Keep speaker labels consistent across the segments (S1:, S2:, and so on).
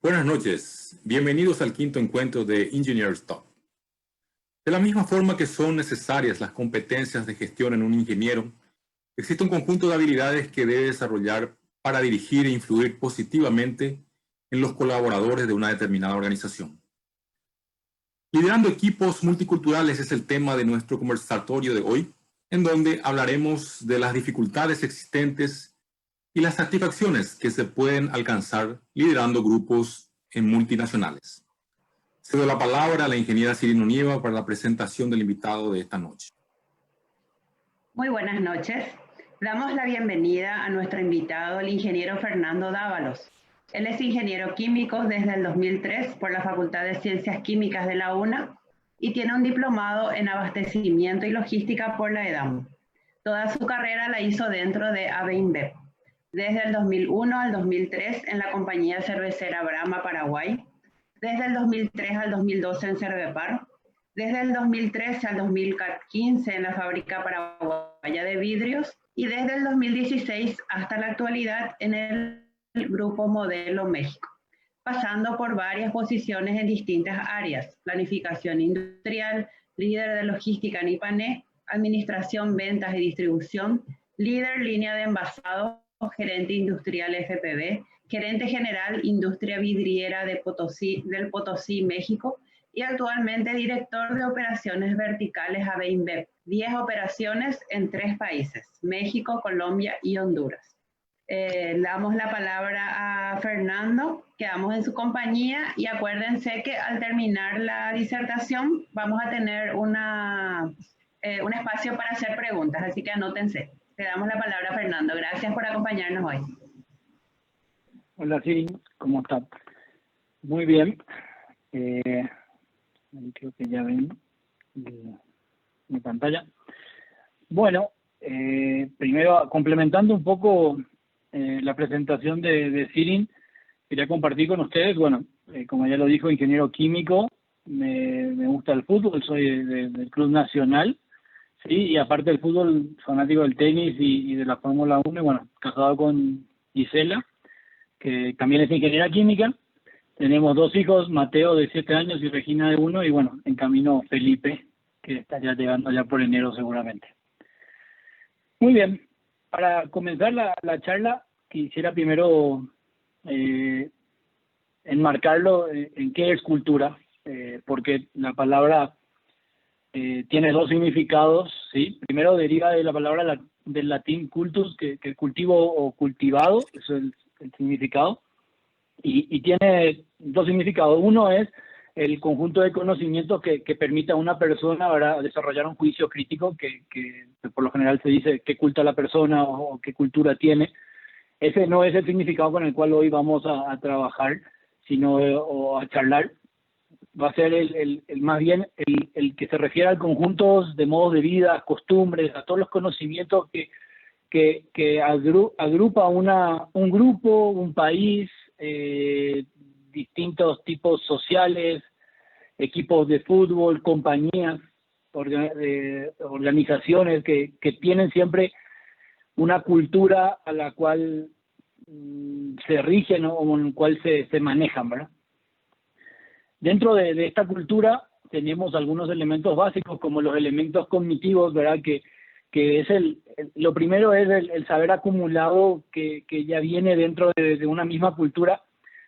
S1: Buenas noches, bienvenidos al quinto encuentro de Engineers Talk. De la misma forma que son necesarias las competencias de gestión en un ingeniero, existe un conjunto de habilidades que debe desarrollar para dirigir e influir positivamente en los colaboradores de una determinada organización. Liderando equipos multiculturales es el tema de nuestro conversatorio de hoy, en donde hablaremos de las dificultades existentes y las satisfacciones que se pueden alcanzar liderando grupos en multinacionales. Cedo la palabra a la ingeniera Cirino Nieva para la presentación del invitado de esta noche.
S2: Muy buenas noches. Damos la bienvenida a nuestro invitado, el ingeniero Fernando Dávalos. Él es ingeniero químico desde el 2003 por la Facultad de Ciencias Químicas de la UNA y tiene un diplomado en abastecimiento y logística por la EDAM. Toda su carrera la hizo dentro de AB InBev. Desde el 2001 al 2003 en la compañía cervecera Brahma Paraguay, desde el 2003 al 2012 en Cervepar, desde el 2013 al 2015 en la fábrica paraguaya de vidrios y desde el 2016 hasta la actualidad en el Grupo Modelo México, pasando por varias posiciones en distintas áreas: planificación industrial, líder de logística en IPANE, administración, ventas y distribución, líder línea de envasado, gerente industrial FPV, gerente general industria vidriera del Potosí, México, y actualmente director de operaciones verticales AB InBev, 10 operaciones en 3 países, México, Colombia y Honduras. Le damos la palabra a Fernando, quedamos en su compañía y acuérdense que al terminar la disertación vamos a tener un espacio para hacer preguntas, así que anótense. Le damos la palabra a Fernando. Gracias por acompañarnos hoy.
S3: Hola, Siri, ¿cómo estás? Muy bien. Creo que ya ven mi pantalla. Bueno, primero, complementando un poco la presentación de Sirin, quería compartir con ustedes, bueno, como ya lo dijo, ingeniero químico, me gusta el fútbol, soy del Club Nacional, sí, y aparte del fútbol, fanático del tenis y de la Fórmula 1, y bueno, casado con Gisela, que también es ingeniera química. Tenemos 2 hijos, Mateo de 7 años y Regina de 1, y bueno, en camino Felipe, que estaría llegando ya por enero seguramente. Muy bien, para comenzar la charla, quisiera primero enmarcarlo en qué es cultura, porque la palabra tiene 2 significados, ¿sí? Primero deriva de la palabra del latín cultus, que cultivo o cultivado, eso es el significado. Y tiene 2 significados. Uno es el conjunto de conocimientos que permite a una persona, ¿verdad?, desarrollar un juicio crítico, que por lo general se dice qué culta la persona o qué cultura tiene. Ese no es el significado con el cual hoy vamos a trabajar, sino o a charlar. Va a ser el más bien el que se refiere al conjunto de modos de vida, costumbres, a todos los conocimientos que agrupa un grupo, un país, distintos tipos sociales, equipos de fútbol, compañías, organizaciones que tienen siempre una cultura a la cual se rigen, ¿no?, o en la cual se manejan, ¿verdad? Dentro de esta cultura tenemos algunos elementos básicos, como los elementos cognitivos, ¿verdad?, que es lo primero es el saber acumulado que ya viene dentro de una misma cultura,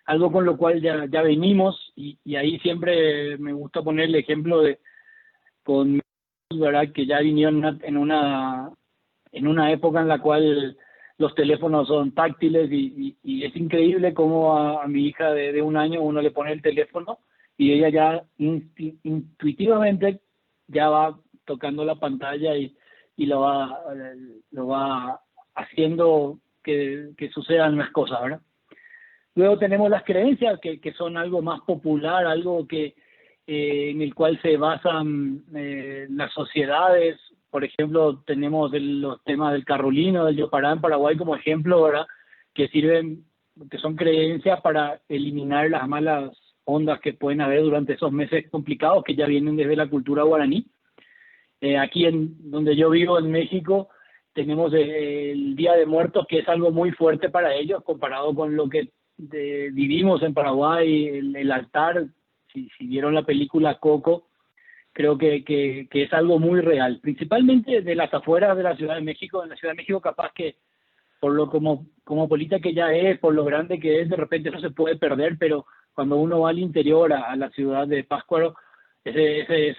S3: algo con lo cual ya venimos, y ahí siempre me gusta poner el ejemplo con, ¿verdad?, que ya vinieron en una época en la cual los teléfonos son táctiles, y es increíble cómo a mi hija de 1 año uno le pone el teléfono y ella ya intuitivamente ya va tocando la pantalla y lo va haciendo que sucedan las cosas, ¿verdad? Luego tenemos las creencias, que son algo más popular, algo que en el cual se basan las sociedades. Por ejemplo, tenemos los temas del Carolino, del Yopará en Paraguay como ejemplo, ¿verdad?, que sirven, que son creencias para eliminar las malas ondas que pueden haber durante esos meses complicados que ya vienen desde la cultura guaraní. Aquí donde yo vivo, en México, tenemos el Día de Muertos, que es algo muy fuerte para ellos, comparado con lo que vivimos en Paraguay, el altar, si vieron la película Coco, creo que es algo muy real, principalmente de las afueras de la Ciudad de México. En la Ciudad de México capaz que por lo como política que ya es, por lo grande que es, de repente no se puede perder, pero cuando uno va al interior, a la ciudad de Pátzcuaro, ese es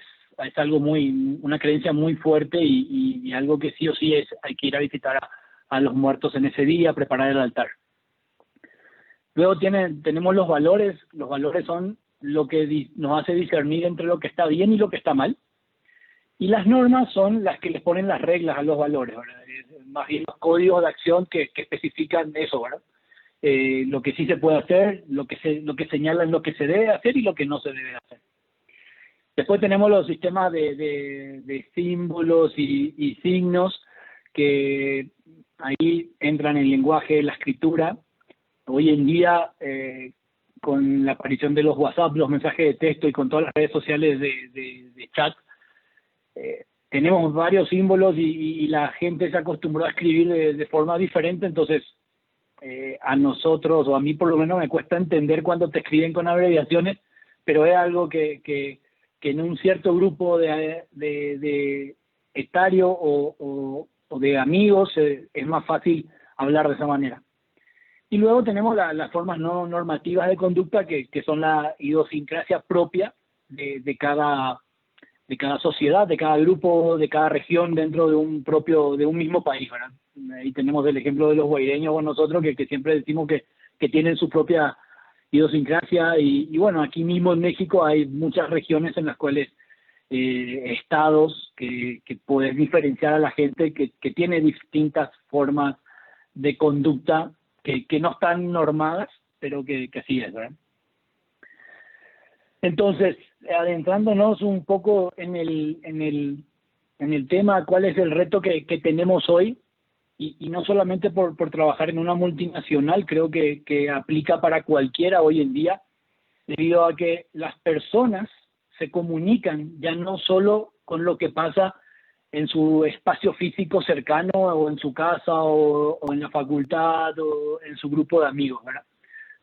S3: algo una creencia muy fuerte y algo que sí o sí hay que ir a visitar a los muertos en ese día, preparar el altar. Luego tenemos los valores son lo que nos hace discernir entre lo que está bien y lo que está mal, y las normas son las que les ponen las reglas a los valores, ¿verdad? Más bien los códigos de acción que especifican eso, ¿verdad? Lo que sí se puede hacer, lo que señalan lo que se debe hacer y lo que no se debe hacer. Después tenemos los sistemas de símbolos y signos, que ahí entran el lenguaje, la escritura. Hoy en día, con la aparición de los WhatsApp, los mensajes de texto y con todas las redes sociales de chat, tenemos varios símbolos y la gente se acostumbró a escribir de forma diferente. Entonces a nosotros, o a mí por lo menos, me cuesta entender cuando te escriben con abreviaciones, pero es algo que en un cierto grupo de etario o de amigos es más fácil hablar de esa manera. Y luego tenemos las formas no normativas de conducta, que son la idiosincrasia propia de cada sociedad, de cada grupo, de cada región dentro de un mismo país, ¿verdad? Ahí tenemos el ejemplo de los guaireños o nosotros, que siempre decimos que tienen su propia idiosincrasia, y bueno, aquí mismo en México hay muchas regiones en las cuales estados que puedes diferenciar a la gente que tiene distintas formas de conducta que no están normadas, pero que así es, ¿verdad? Entonces, adentrándonos un poco en el tema, ¿cuál es el reto que tenemos hoy? Y no solamente por trabajar en una multinacional, creo que aplica para cualquiera hoy en día, debido a que las personas se comunican ya no solo con lo que pasa en su espacio físico cercano, o en su casa, o en la facultad, o en su grupo de amigos, ¿verdad?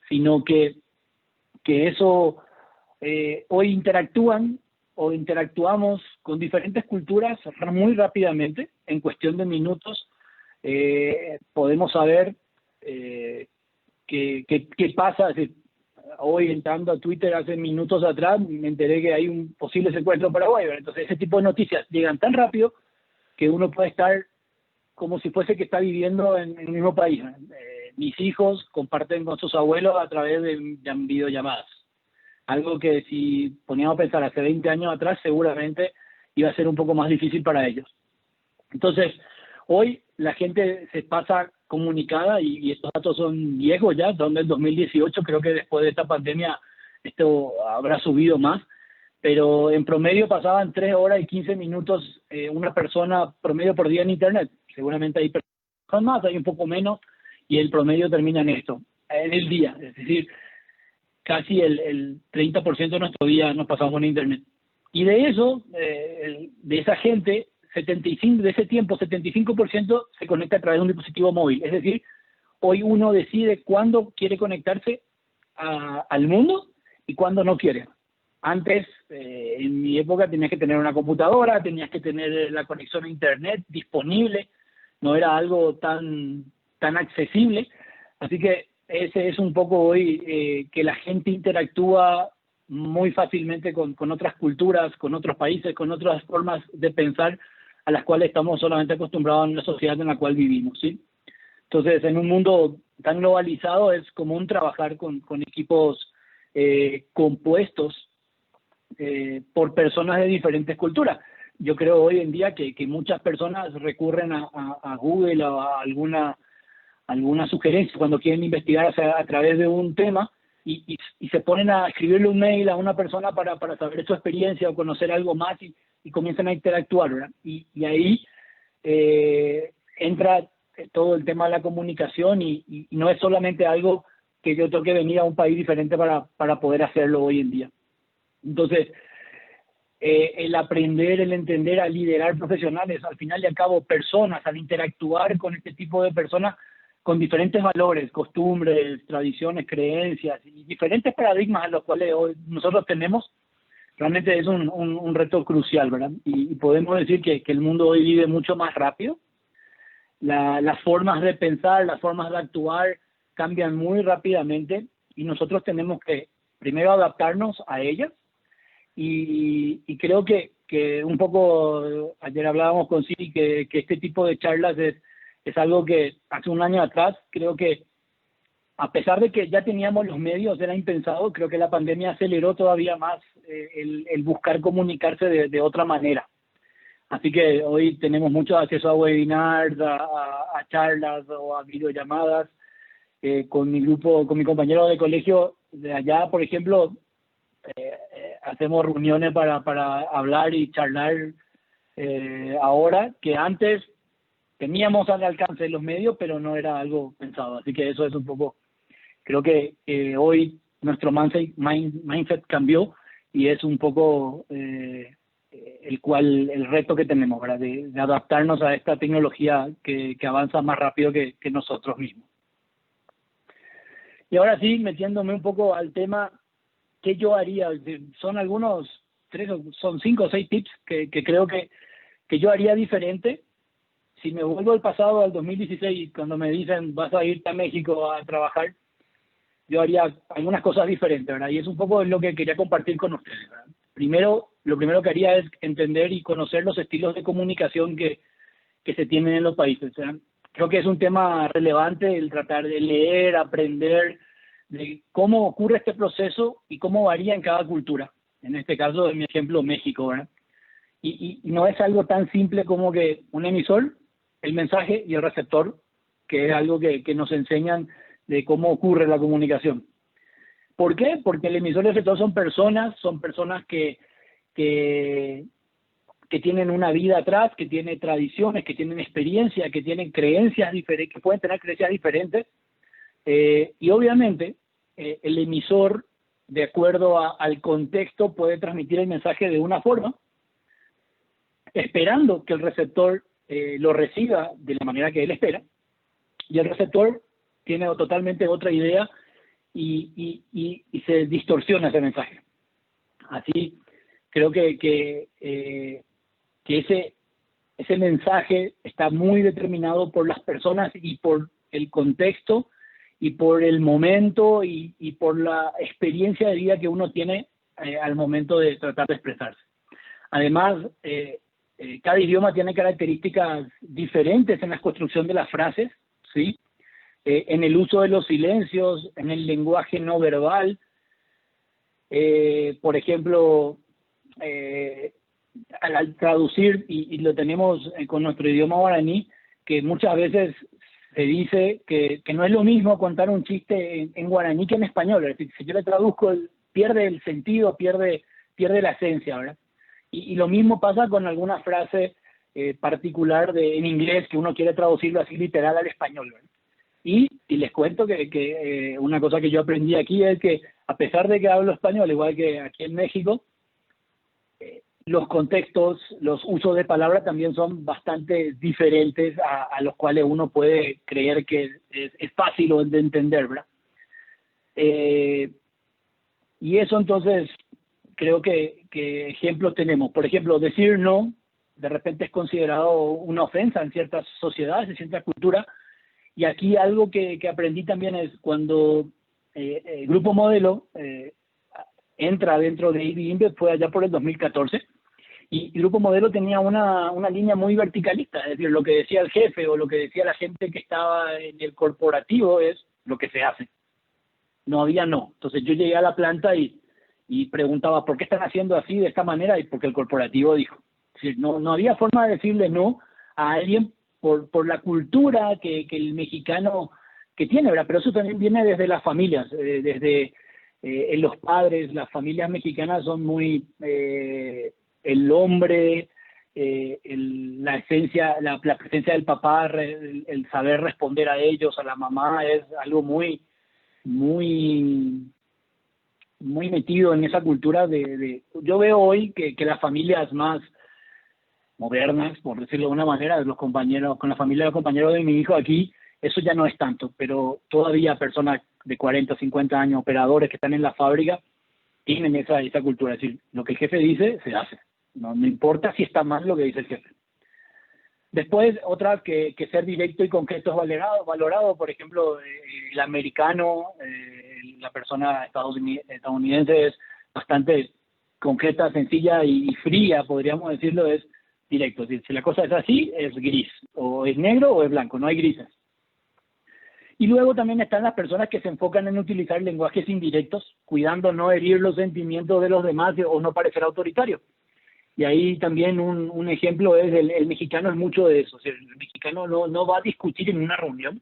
S3: Sino que eso hoy interactuamos con diferentes culturas muy rápidamente. En cuestión de minutos podemos saber qué pasa. Hoy, entrando a Twitter hace minutos atrás, me enteré que hay un posible secuestro en Paraguay, ¿verdad? Entonces ese tipo de noticias llegan tan rápido que uno puede estar como si fuese que está viviendo en el mismo país, ¿no? Mis hijos comparten con sus abuelos a través de videollamadas. Algo que, si poníamos a pensar hace 20 años atrás, seguramente iba a ser un poco más difícil para ellos. Entonces, hoy la gente se pasa comunicada, y estos datos son viejos ya, son del 2018, creo que después de esta pandemia esto habrá subido más, pero en promedio pasaban 3 horas y 15 minutos una persona promedio por día en Internet. Seguramente hay personas más, hay un poco menos, y el promedio termina en esto, en el día. Es decir, casi el 30% de nuestro día nos pasamos en Internet. Y de eso, de esa gente, de ese tiempo, 75% se conecta a través de un dispositivo móvil. Es decir, hoy uno decide cuándo quiere conectarse al mundo y cuándo no quiere. Antes, en mi época, tenías que tener una computadora, tenías que tener la conexión a Internet disponible, no era algo tan accesible. Así que ese es un poco hoy que la gente interactúa muy fácilmente con otras culturas, con otros países, con otras formas de pensar a las cuales estamos solamente acostumbrados en la sociedad en la cual vivimos, ¿sí? Entonces, en un mundo tan globalizado es común trabajar con equipos compuestos por personas de diferentes culturas. Yo creo hoy en día que muchas personas recurren a Google o a alguna sugerencia cuando quieren investigar a través de un tema, y se ponen a escribirle un mail a una persona para saber su experiencia o conocer algo más, y comienzan a interactuar, ¿verdad? Y ahí entra todo el tema de la comunicación, y no es solamente algo que yo tengo que venir a un país diferente para poder hacerlo hoy en día. Entonces, el aprender, el entender a liderar profesionales, al final y al cabo personas, al interactuar con este tipo de personas, con diferentes valores, costumbres, tradiciones, creencias y diferentes paradigmas a los cuales hoy nosotros tenemos, realmente es un reto crucial, ¿verdad? Y podemos decir que el mundo hoy vive mucho más rápido. Las formas de pensar, las formas de actuar cambian muy rápidamente y nosotros tenemos que primero adaptarnos a ellas y creo que un poco, ayer hablábamos con Siri que este tipo de charlas es algo que hace un año atrás creo que a pesar de que ya teníamos los medios, era impensado, creo que la pandemia aceleró todavía más el buscar comunicarse de otra manera. Así que hoy tenemos mucho acceso a webinars, a charlas o a videollamadas. Con mi grupo, con mi compañero de colegio de allá, por ejemplo, hacemos reuniones para hablar y charlar ahora, que antes teníamos al alcance de los medios, pero no era algo pensado. Así que eso es un poco, creo que hoy nuestro mindset cambió y es un poco el reto que tenemos, ¿verdad? De adaptarnos a esta tecnología que avanza más rápido que nosotros mismos. Y ahora sí, metiéndome un poco al tema, ¿qué yo haría? Son son 5 o 6 tips que creo que yo haría diferente. Si me vuelvo al pasado, al 2016, cuando me dicen vas a irte a México a trabajar, yo haría algunas cosas diferentes, ¿verdad? Y es un poco lo que quería compartir con ustedes, ¿verdad? Lo primero que haría es entender y conocer los estilos de comunicación que se tienen en los países, ¿verdad? Creo que es un tema relevante el tratar de leer, aprender de cómo ocurre este proceso y cómo varía en cada cultura. En este caso, en mi ejemplo, México, ¿verdad? Y no es algo tan simple como que un emisor, el mensaje y el receptor, que es algo que nos enseñan de cómo ocurre la comunicación. ¿Por qué? Porque el emisor y el receptor son personas que tienen una vida atrás, que tienen tradiciones, que tienen experiencia, que tienen creencias diferentes, que pueden tener creencias diferentes. Y obviamente el emisor, de acuerdo al contexto, puede transmitir el mensaje de una forma, esperando que el receptor lo reciba de la manera que él espera, y el receptor tiene totalmente otra idea y se distorsiona ese mensaje. Así, creo que ese mensaje está muy determinado por las personas y por el contexto y por el momento y por la experiencia de vida que uno tiene al momento de tratar de expresarse. Además, cada idioma tiene características diferentes en la construcción de las frases, ¿sí? En el uso de los silencios, en el lenguaje no verbal. Por ejemplo, al traducir, y lo tenemos con nuestro idioma guaraní, que muchas veces se dice que no es lo mismo contar un chiste en guaraní que en español. Es decir, si yo le traduzco, pierde el sentido, pierde la esencia, ¿verdad? Y lo mismo pasa con alguna frase particular en inglés que uno quiere traducirlo así literal al español, ¿verdad? Y les cuento que una cosa que yo aprendí aquí es que a pesar de que hablo español, igual que aquí en México, los contextos, los usos de palabras también son bastante diferentes a los cuales uno puede creer que es fácil de entender, ¿verdad? Y eso entonces, creo que ejemplos tenemos. Por ejemplo, decir no, de repente es considerado una ofensa en ciertas sociedades, en ciertas culturas. Y aquí algo que aprendí también es cuando el Grupo Modelo entra dentro de AB InBev, fue allá por el 2014, y el Grupo Modelo tenía una línea muy verticalista, es decir, lo que decía el jefe o lo que decía la gente que estaba en el corporativo es lo que se hace. No había no. Entonces yo llegué a la planta y preguntaba, ¿por qué están haciendo así, de esta manera? Y porque el corporativo dijo. Es decir, no había forma de decirle no a alguien por la cultura que el mexicano que tiene, ¿verdad? Pero eso también viene desde las familias, desde los padres. Las familias mexicanas son muy el hombre, la esencia, la presencia del papá, el saber responder a ellos, a la mamá, es algo muy metido en esa cultura yo veo hoy que las familias más modernas, por decirlo de una manera, con la familia de los compañeros de mi hijo aquí, eso ya no es tanto, pero todavía personas de 40, 50 años, operadores que están en la fábrica, tienen esa cultura, es decir, lo que el jefe dice, se hace. No importa si está mal lo que dice el jefe. Después, otra que ser directo y concreto es valorado. Por ejemplo, el americano, la persona estadounidense es bastante concreta, sencilla y fría, podríamos decirlo, es directo. Es decir, si la cosa es así, es gris, o es negro o es blanco, no hay grises. Y luego también están las personas que se enfocan en utilizar lenguajes indirectos, cuidando no herir los sentimientos de los demás o no parecer autoritario. Y ahí también un ejemplo es el mexicano es mucho de eso. O sea, el mexicano no va a discutir en una reunión.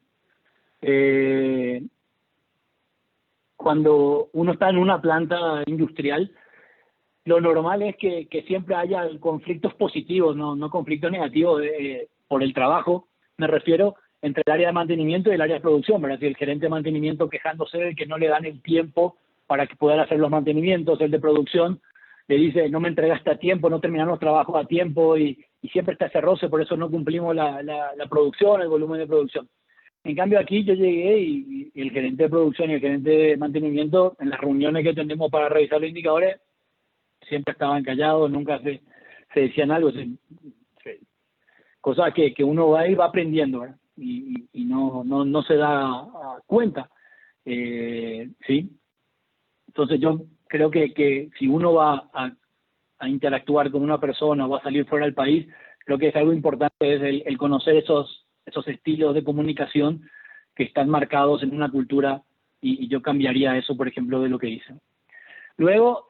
S3: Cuando uno está en una planta industrial, lo normal es que siempre haya conflictos positivos, no conflictos negativos por el trabajo. Me refiero entre el área de mantenimiento y el área de producción, ¿verdad? Si el gerente de mantenimiento quejándose de que no le dan el tiempo para que puedan hacer los mantenimientos, el de producción le dice, no me entregaste a tiempo, no terminamos los trabajos a tiempo y siempre está ese roce, por eso no cumplimos la producción, el volumen de producción. En cambio aquí yo llegué y el gerente de producción y el gerente de mantenimiento, en las reuniones que tenemos para revisar los indicadores, siempre estaban callados, nunca se decían algo, cosas que uno va y va aprendiendo, ¿verdad? Y no se da cuenta, ¿sí? Entonces yo creo que si uno va a interactuar con una persona o va a salir fuera del país, creo que es algo importante es el conocer esos estilos de comunicación que están marcados en una cultura y yo cambiaría eso, por ejemplo, de lo que hice. Luego,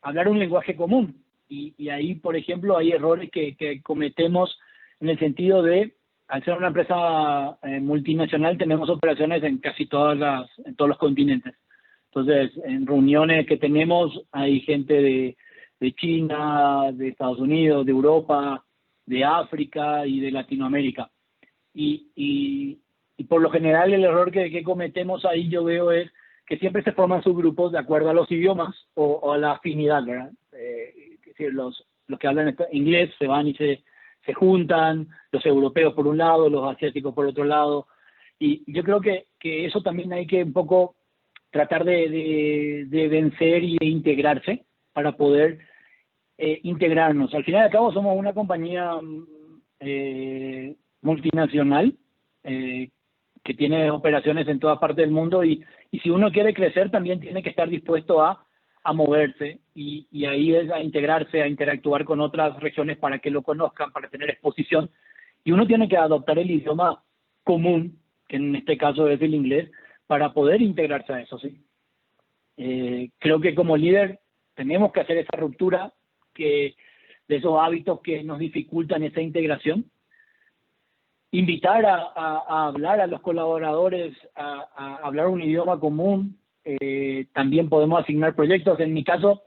S3: hablar un lenguaje común y ahí, por ejemplo, hay errores que cometemos en el sentido de, al ser una empresa multinacional, tenemos operaciones en casi en todos los continentes. Entonces, en reuniones que tenemos hay gente de China, de Estados Unidos, de Europa, de África y de Latinoamérica. Y por lo general el error que cometemos ahí yo veo es que siempre se forman subgrupos de acuerdo a los idiomas o a la afinidad, ¿verdad? Es decir, los que hablan inglés se van y se juntan, los europeos por un lado, los asiáticos por otro lado. Y yo creo que eso también hay que un poco tratar de vencer y de integrarse para poder integrarnos. Al final y al cabo somos una compañía multinacional que tiene operaciones en todas partes del mundo y si uno quiere crecer también tiene que estar dispuesto a moverse y ahí es a integrarse, a interactuar con otras regiones para que lo conozcan, para tener exposición. Y uno tiene que adoptar el idioma común, que en este caso es el inglés, para poder integrarse a eso, ¿sí? Creo que como líder tenemos que hacer esa ruptura de esos hábitos que nos dificultan esa integración. Invitar a hablar a los colaboradores, a hablar un idioma común. También podemos asignar proyectos. En mi caso,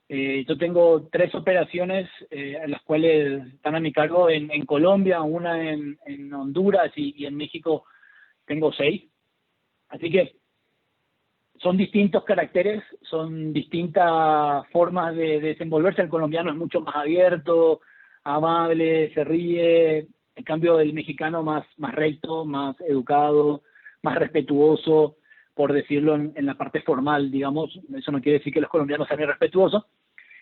S3: yo tengo 3 operaciones en las cuales están a mi cargo en Colombia, una en Honduras y en México tengo 6. Así que son distintos caracteres, son distintas formas de desenvolverse. El colombiano es mucho más abierto, amable, se ríe. En cambio, el mexicano más recto, más educado, más respetuoso, por decirlo en la parte formal, digamos. Eso no quiere decir que los colombianos sean irrespetuosos.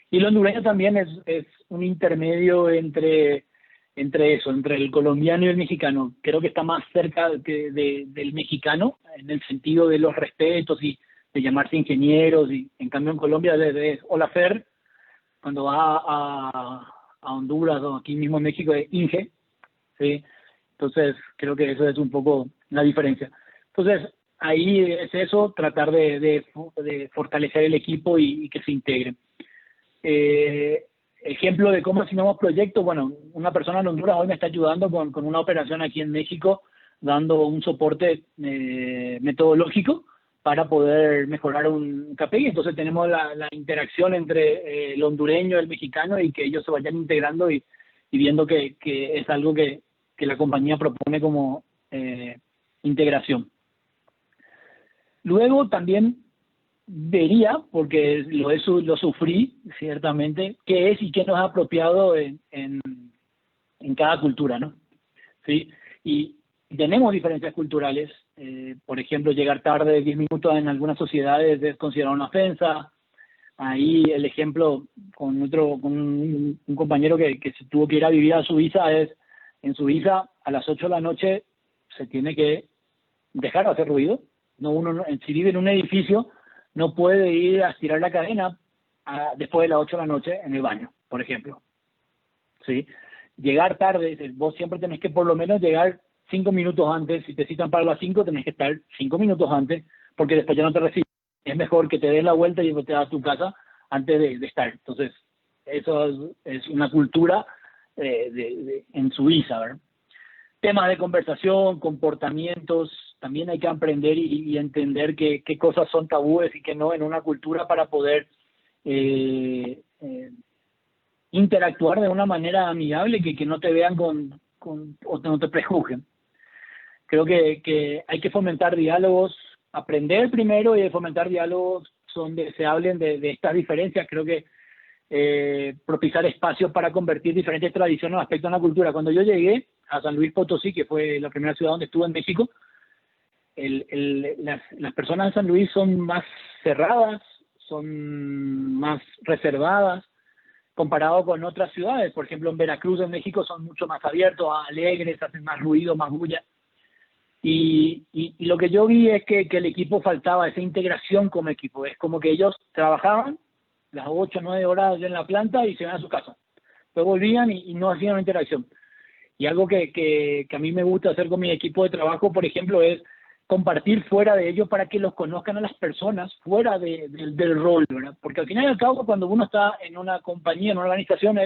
S3: Y el hondureño también es un intermedio entre eso, entre el colombiano y el mexicano. Creo que está más cerca del mexicano, en el sentido de los respetos y de llamarse ingenieros. Y en cambio en Colombia es hola Fer, cuando va a Honduras o aquí mismo en México es Inge. ¿Sí? Entonces creo que eso es un poco la diferencia. Entonces ahí es eso, tratar de fortalecer el equipo y que se integren. Ejemplo de cómo asignamos proyectos, bueno, una persona en Honduras hoy me está ayudando con una operación aquí en México, dando un soporte metodológico para poder mejorar un KPI. Entonces tenemos la interacción entre el hondureño y el mexicano y que ellos se vayan integrando y viendo que es algo que la compañía propone como integración. Luego también vería, porque lo sufrí ciertamente, qué es y qué no es apropiado en cada cultura, ¿no? ¿Sí? Y Tenemos diferencias culturales. Por ejemplo, llegar tarde 10 minutos en algunas sociedades es considerado una ofensa. Ahí el ejemplo con un compañero que se tuvo que ir a vivir a Suiza es, en Suiza a las 8 de la noche se tiene que dejar de hacer ruido. Si vive en un edificio, no puede ir a estirar la cadena después de las 8 de la noche en el baño, por ejemplo. ¿Sí? Llegar tarde, vos siempre tenés que por lo menos llegar 5 minutos antes. Si te citan para las 5, tenés que estar 5 minutos antes, porque después ya no te reciben. Es mejor que te des la vuelta y te vas a tu casa antes de estar. Entonces, eso es una cultura en Suiza, ¿verdad? Temas de conversación, comportamientos, también hay que aprender y entender qué cosas son tabúes y qué no en una cultura para poder interactuar de una manera amigable, que no te vean o no te prejuzguen. Creo que hay que fomentar diálogos, aprender primero y fomentar diálogos donde se hablen de estas diferencias. Creo que propiciar espacios para convertir diferentes tradiciones en aspectos de la cultura. Cuando yo llegué a San Luis Potosí, que fue la primera ciudad donde estuve en México, las personas en San Luis son más cerradas, son más reservadas, comparado con otras ciudades. Por ejemplo, en Veracruz, en México, son mucho más abiertos, alegres, hacen más ruido, más bulla. Y lo que yo vi es que el equipo faltaba esa integración como equipo. Es como que ellos trabajaban las 8 o 9 horas en la planta y se iban a su casa. Luego volvían y no hacían una interacción. Y algo que a mí me gusta hacer con mi equipo de trabajo, por ejemplo, es compartir fuera de ellos para que los conozcan a las personas fuera del rol, ¿verdad? Porque al final y al cabo, cuando uno está en una compañía, en una organización,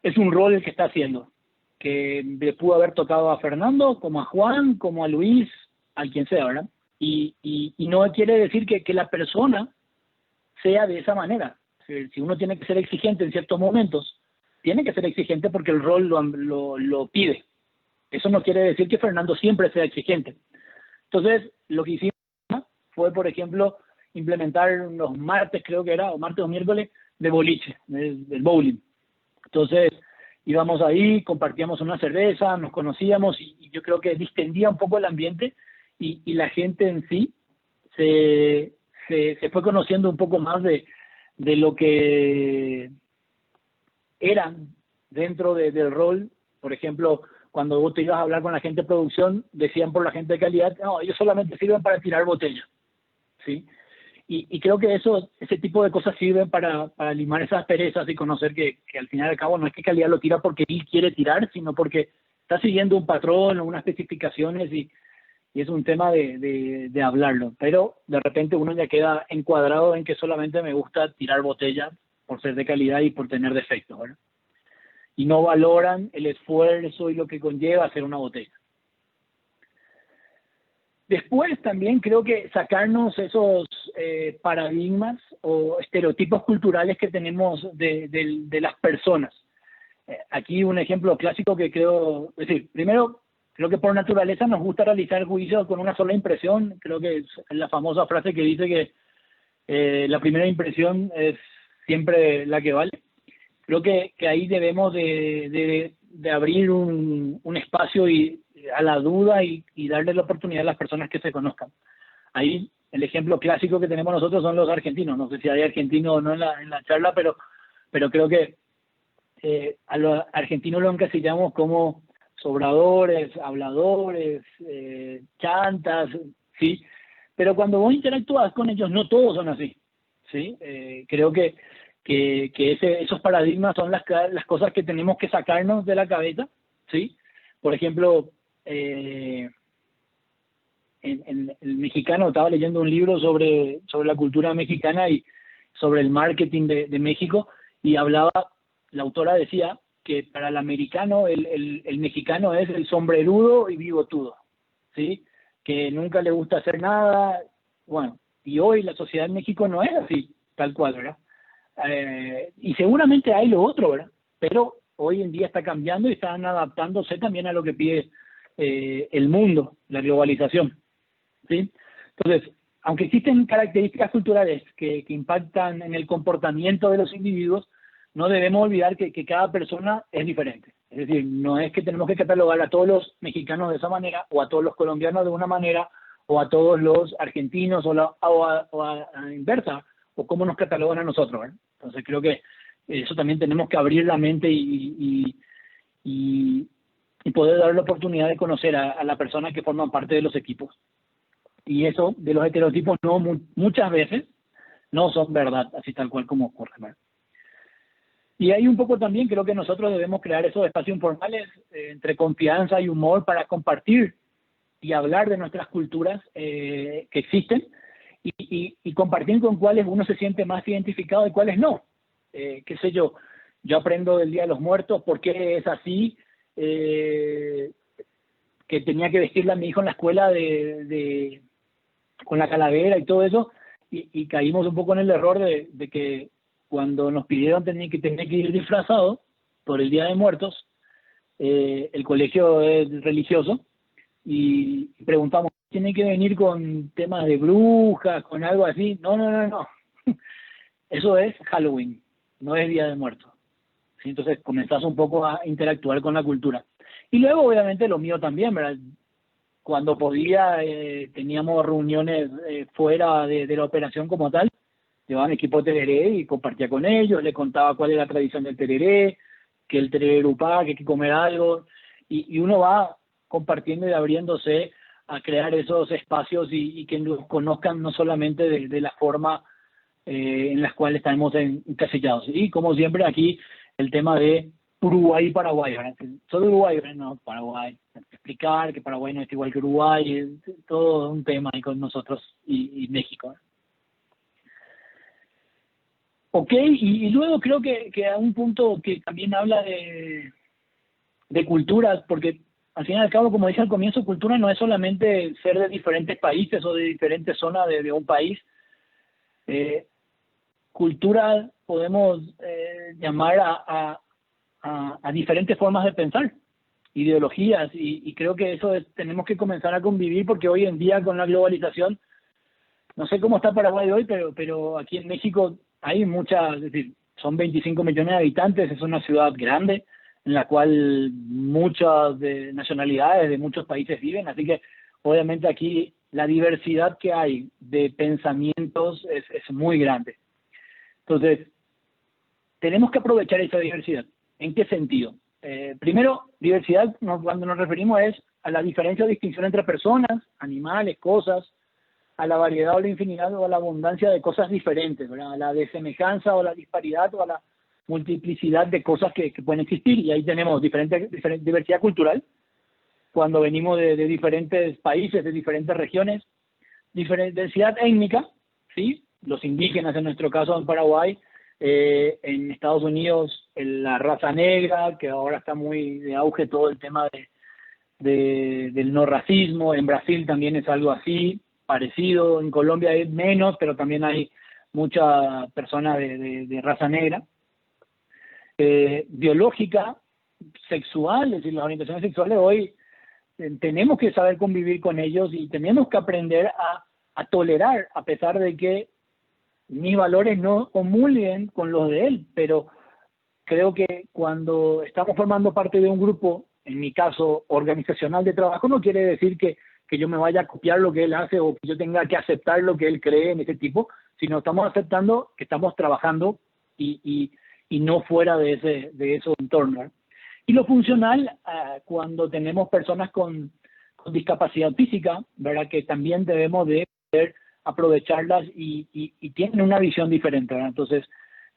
S3: es un rol el que está haciendo, que le pudo haber tocado a Fernando, como a Juan, como a Luis, a quien sea, ¿verdad? Y no quiere decir que la persona sea de esa manera. Si uno tiene que ser exigente en ciertos momentos, tiene que ser exigente porque el rol lo pide. Eso no quiere decir que Fernando siempre sea exigente. Entonces, lo que hicimos fue, por ejemplo, implementar los martes, creo que era, o martes o miércoles, de boliche, del bowling. Entonces, íbamos ahí, compartíamos una cerveza, nos conocíamos y yo creo que distendía un poco el ambiente y la gente en sí se fue conociendo un poco más de lo que eran dentro del rol. Por ejemplo, cuando vos te ibas a hablar con la gente de producción, decían por la gente de calidad, no, ellos solamente sirven para tirar botellas, ¿sí? Y creo que ese tipo de cosas sirven para limar esas perezas y conocer que al final y al cabo no es que calidad lo tira porque él quiere tirar, sino porque está siguiendo un patrón o unas especificaciones y es un tema de hablarlo. Pero de repente uno ya queda encuadrado en que solamente me gusta tirar botellas por ser de calidad y por tener defectos, ¿verdad? Y no valoran el esfuerzo y lo que conlleva hacer una botella. Después también creo que sacarnos esos paradigmas o estereotipos culturales que tenemos de las personas. Aquí un ejemplo clásico que creo, es decir, primero, creo que por naturaleza nos gusta realizar juicios con una sola impresión. Creo que es la famosa frase que dice que la primera impresión es siempre la que vale. Creo que ahí debemos de abrir un espacio a la duda y darle la oportunidad a las personas que se conozcan. Ahí el ejemplo clásico que tenemos nosotros son los argentinos. No sé si hay argentinos o no en la charla, pero creo que a los argentinos lo encasillamos como sobradores, habladores, chantas, ¿sí? Pero cuando vos interactúas con ellos, no todos son así, ¿sí? Creo que esos paradigmas son las cosas que tenemos que sacarnos de la cabeza, ¿sí? Por ejemplo, el mexicano, estaba leyendo un libro sobre la cultura mexicana y sobre el marketing de México, y la autora decía que para el americano el mexicano es el sombrerudo y bigotudo, ¿sí? Que nunca le gusta hacer nada. Bueno, y hoy la sociedad en México no es así, tal cual, ¿verdad? Y seguramente hay lo otro, ¿verdad? Pero hoy en día está cambiando y están adaptándose también a lo que pide el mundo, la globalización, ¿sí? Entonces, aunque existen características culturales que impactan en el comportamiento de los individuos, no debemos olvidar que cada persona es diferente, Es decir, no es que tenemos que catalogar a todos los mexicanos de esa manera, o a todos los colombianos de una manera, o a todos los argentinos, o a la inversa, o cómo nos catalogan a nosotros, ¿verdad? Entonces creo que eso también tenemos que abrir la mente y poder dar la oportunidad de conocer a la persona que forman parte de los equipos. Y eso de los estereotipos no muchas veces no son verdad, así tal cual como ocurre, ¿verdad? Y ahí un poco también creo que nosotros debemos crear esos espacios informales entre confianza y humor para compartir y hablar de nuestras culturas que existen y compartir con cuáles uno se siente más identificado y cuáles no. Qué sé yo aprendo del Día de los Muertos, por qué es así, que tenía que vestirle a mi hijo en la escuela con la calavera y todo eso, y caímos un poco en el error de que cuando nos pidieron tenía que ir disfrazado por el Día de Muertos, el colegio es religioso, y preguntamos, ¿tiene que venir con temas de brujas, con algo así? No. Eso es Halloween, no es Día de Muertos. ¿Sí? Entonces comenzás un poco a interactuar con la cultura. Y luego, obviamente, lo mío también, ¿verdad? Cuando podía, teníamos reuniones fuera de la operación como tal, llevaban equipo de tereré y compartía con ellos, les contaba cuál es la tradición del tereré, que el tereré grupá, que hay que comer algo, y uno va compartiendo y abriéndose a crear esos espacios y que nos conozcan no solamente de la forma en las cuales estamos encasillados. Y como siempre aquí, el tema de Uruguay y Paraguay, ¿verdad? Soy de Uruguay, ¿verdad? No, Paraguay. Explicar que Paraguay no es igual que Uruguay, es todo un tema ahí con nosotros y México, ¿verdad? Ok, y luego creo que a un punto que también habla de culturas, porque al fin y al cabo, como dije al comienzo, cultura no es solamente ser de diferentes países o de diferentes zonas de un país. Cultura podemos llamar a diferentes formas de pensar, ideologías, y creo que eso tenemos que comenzar a convivir, porque hoy en día con la globalización, no sé cómo está Paraguay hoy, pero aquí en México hay muchas, es decir, son 25 millones de habitantes, es una ciudad grande en la cual muchas de nacionalidades de muchos países viven, así que obviamente aquí la diversidad que hay de pensamientos es muy grande. Entonces, tenemos que aprovechar esa diversidad. ¿En qué sentido? Primero, diversidad, cuando nos referimos es a la diferencia o distinción entre personas, animales, cosas, a la variedad o la infinidad o a la abundancia de cosas diferentes, ¿verdad? A la desemejanza o la disparidad o a la multiplicidad de cosas que pueden existir. Y ahí tenemos diferente diversidad cultural, cuando venimos de diferentes países, de diferentes regiones, diversidad étnica, ¿sí? Los indígenas, en nuestro caso en Paraguay, en Estados Unidos la raza negra, que ahora está muy de auge todo el tema del no racismo. En Brasil también es algo así, parecido. En Colombia hay menos, pero también hay muchas personas de raza negra. Biológica, sexual, es decir, las orientaciones sexuales hoy tenemos que saber convivir con ellos y tenemos que aprender a tolerar, a pesar de que mis valores no comulguen con los de él, pero creo que cuando estamos formando parte de un grupo, en mi caso organizacional de trabajo, no quiere decir que yo me vaya a copiar lo que él hace o que yo tenga que aceptar lo que él cree en ese tipo, sino estamos aceptando que estamos trabajando y no fuera de ese entorno, ¿eh? Y lo funcional, cuando tenemos personas con discapacidad física, ¿verdad? Que también debemos de poder aprovecharlas y tienen una visión diferente, ¿verdad? Entonces,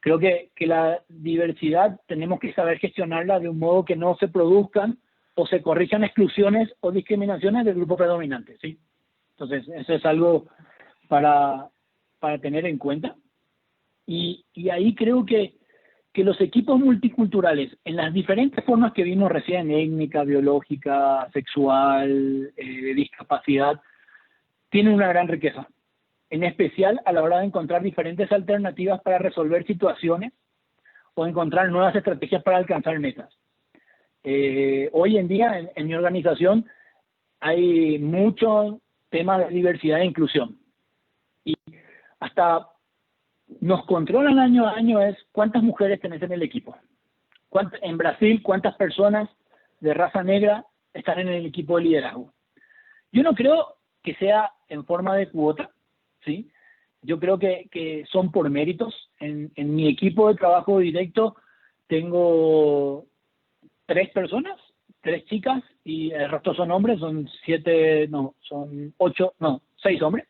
S3: creo que la diversidad tenemos que saber gestionarla de un modo que no se produzcan o se corrijan exclusiones o discriminaciones del grupo predominante, ¿sí? Entonces, eso es algo para tener en cuenta. Y ahí creo que los equipos multiculturales, en las diferentes formas que vimos recién, étnica, biológica, sexual, de discapacidad, tienen una gran riqueza, en especial a la hora de encontrar diferentes alternativas para resolver situaciones o encontrar nuevas estrategias para alcanzar metas. Hoy en día en mi organización hay muchos temas de diversidad e inclusión, y hasta nos controlan año a año es cuántas mujeres tenés en el equipo, En Brasil, ¿cuántas personas de raza negra están en el equipo de liderazgo? Yo no creo que sea en forma de cuota, ¿sí? Yo creo que son por méritos. En mi equipo de trabajo directo tengo 3 personas, 3 chicas, y el resto son hombres, son 6 hombres,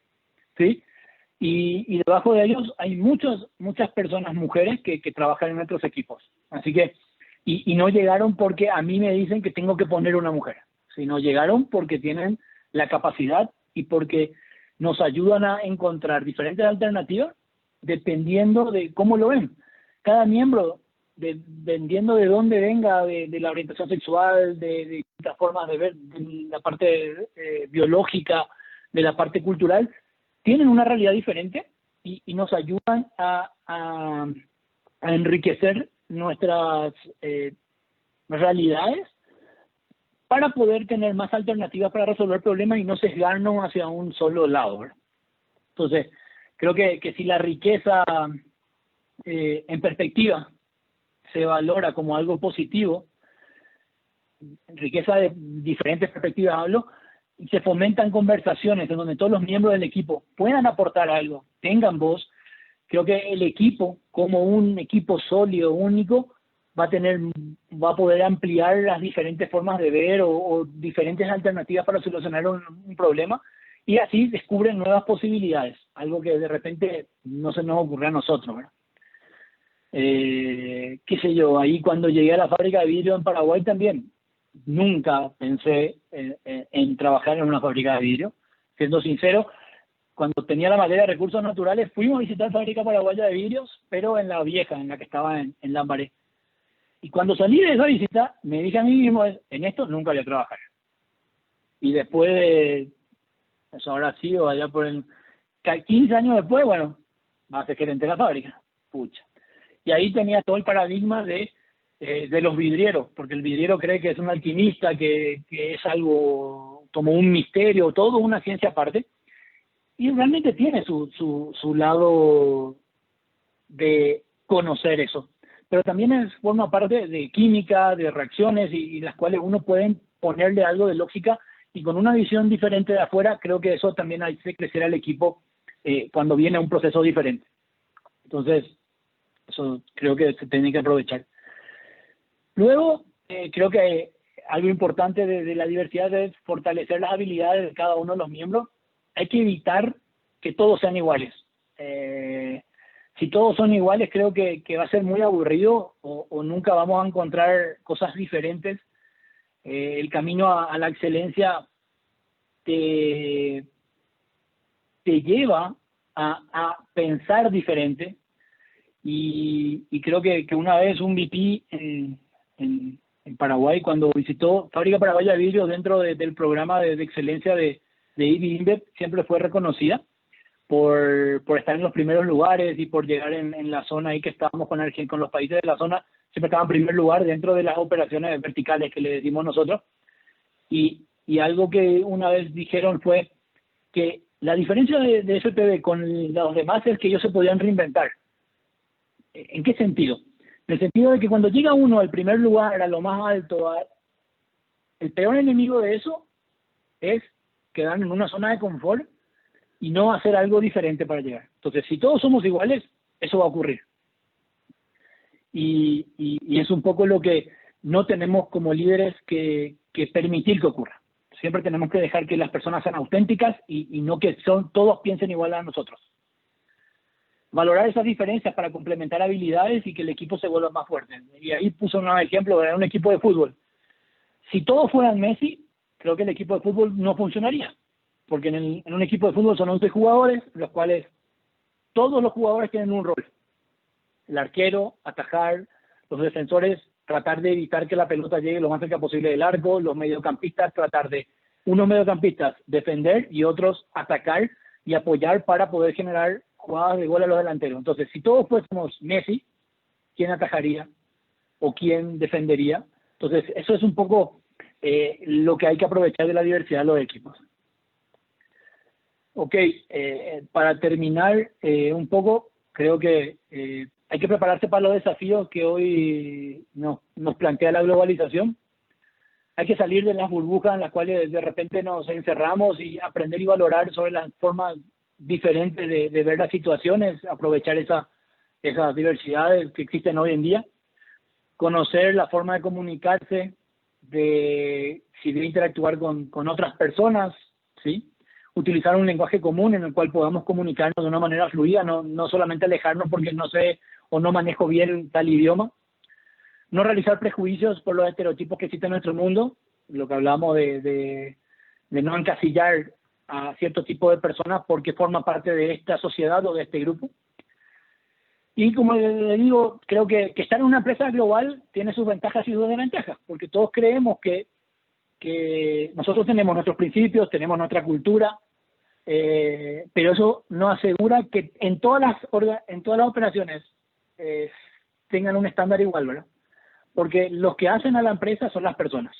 S3: ¿sí? Y debajo de ellos hay muchas personas, mujeres, que trabajan en nuestros equipos. Así que, y no llegaron porque a mí me dicen que tengo que poner una mujer, sino llegaron porque tienen la capacidad y porque nos ayudan a encontrar diferentes alternativas dependiendo de cómo lo ven. Cada miembro, dependiendo de dónde venga, de la orientación sexual, de distintas formas de ver, de la parte biológica, de la parte cultural, tienen una realidad diferente y nos ayudan a enriquecer nuestras realidades para poder tener más alternativas para resolver problemas y no sesgarnos hacia un solo lado, ¿verdad? Entonces, creo que si la riqueza en perspectiva se valora como algo positivo, riqueza de diferentes perspectivas hablo, y se fomentan conversaciones en donde todos los miembros del equipo puedan aportar algo, tengan voz, creo que el equipo, como un equipo sólido, único, va a poder ampliar las diferentes formas de ver o diferentes alternativas para solucionar un problema, y así descubren nuevas posibilidades, algo que de repente no se nos ocurre a nosotros, ¿verdad? Qué sé yo, ahí cuando llegué a la fábrica de vidrio en Paraguay también, nunca pensé en trabajar en una fábrica de vidrio, siendo sincero. Cuando tenía la materia de recursos naturales, fuimos a visitar la fábrica paraguaya de vidrios, pero en la vieja, en la que estaba en Lambaré. Y cuando salí de esa visita, me dije a mí mismo, en esto nunca voy a trabajar. Y después de, eso habrá sido allá por 15 años después, bueno, va a ser gerente de la fábrica. Pucha. Y ahí tenía todo el paradigma de los vidrieros, porque el vidriero cree que es un alquimista, que es algo como un misterio, todo una ciencia aparte. Y realmente tiene su lado de conocer eso. Pero también forma parte de química, de reacciones, y las cuales uno puede ponerle algo de lógica, y con una visión diferente de afuera, creo que eso también hace crecer al equipo cuando viene un proceso diferente. Entonces, eso creo que se tiene que aprovechar. Luego, creo que algo importante de la diversidad es fortalecer las habilidades de cada uno de los miembros. Hay que evitar que todos sean iguales. Si todos son iguales, creo que va a ser muy aburrido o nunca vamos a encontrar cosas diferentes. El camino a la excelencia te lleva a pensar diferente, y creo que una vez un VP en Paraguay, cuando visitó Fábrica Paraguaya de Vidrio dentro del programa de excelencia de IBI InBev, siempre fue reconocida por estar en los primeros lugares y por llegar en la zona ahí que estábamos con los países de la zona, siempre estaba en primer lugar dentro de las operaciones verticales que le decimos nosotros. Y algo que una vez dijeron fue que la diferencia de FPV con los demás es que ellos se podían reinventar. ¿En qué sentido? En el sentido de que cuando llega uno al primer lugar, a lo más alto, el peor enemigo de eso es quedar en una zona de confort y no hacer algo diferente para llegar. Entonces, si todos somos iguales, eso va a ocurrir. Y es un poco lo que no tenemos como líderes que permitir que ocurra. Siempre tenemos que dejar que las personas sean auténticas y no que todos piensen igual a nosotros. Valorar esas diferencias para complementar habilidades y que el equipo se vuelva más fuerte. Y ahí puso un ejemplo de un equipo de fútbol. Si todos fueran Messi, creo que el equipo de fútbol no funcionaría. Porque en un equipo de fútbol son 11 jugadores, los cuales todos los jugadores tienen un rol. El arquero, atajar, los defensores, tratar de evitar que la pelota llegue lo más cerca posible del arco, los mediocampistas, unos mediocampistas defender y otros atacar y apoyar para poder generar jugadas de gol a los delanteros. Entonces, si todos fuésemos Messi, ¿quién atajaría? ¿O quién defendería? Entonces, eso es un poco lo que hay que aprovechar de la diversidad de los equipos. Ok, para terminar un poco, creo que hay que prepararse para los desafíos que hoy nos plantea la globalización. Hay que salir de las burbujas en las cuales de repente nos encerramos y aprender y valorar sobre las formas diferentes de ver las situaciones, aprovechar esas diversidades que existen hoy en día, conocer la forma de comunicarse, de si debe interactuar con otras personas, ¿sí? Utilizar un lenguaje común en el cual podamos comunicarnos de una manera fluida, no solamente alejarnos porque no sé o no manejo bien tal idioma. No realizar prejuicios por los estereotipos que existen en nuestro mundo, lo que hablamos de no encasillar a cierto tipo de personas porque forma parte de esta sociedad o de este grupo. Y como le digo, creo que estar en una empresa global tiene sus ventajas y sus desventajas, porque todos creemos que nosotros tenemos nuestros principios, tenemos nuestra cultura, pero eso no asegura que en todas las operaciones tengan un estándar igual, ¿verdad? Porque los que hacen a la empresa son las personas.